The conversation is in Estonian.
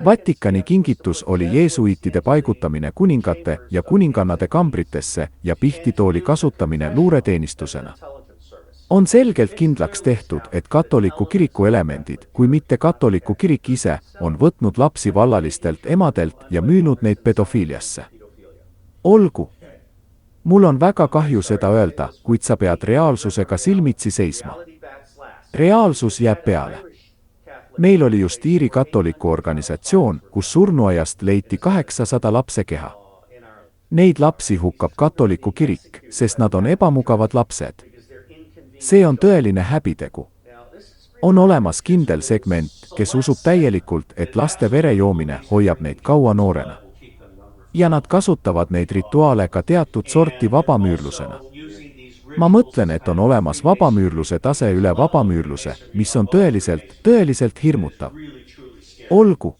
Vatikani kingitus oli jeesuiitide paigutamine kuningate ja kuningannade kambritesse ja pihtitooli kasutamine luureteenistusena. On selgelt kindlaks tehtud, et katoliku kiriku elemendid, kui mitte katoliku kirik ise, on võtnud lapsi vallalistelt emadelt ja müünud neid pedofiiliasse. Olgu. Mul on väga kahju seda öelda, kuid sa pead reaalsusega silmitsi seisma. Reaalsus jääb peale. Meil oli just Iiri katoliku organisatsioon, kus surnuaiast leiti 800 lapse keha. Neid lapsi hukkab katoliku kirik, sest nad on ebamugavad lapsed. See on tõeline häbitegu. On olemas kindel segment, kes usub täielikult, et laste vere joomine hoiab neid kaua noorena. Ja nad kasutavad neid rituaale ka teatud sorti vabamüürlusena. Ma mõtlen, et on olemas vabamüürluse tase üle vabamüürluse, mis on tõeliselt hirmutav. Olgu.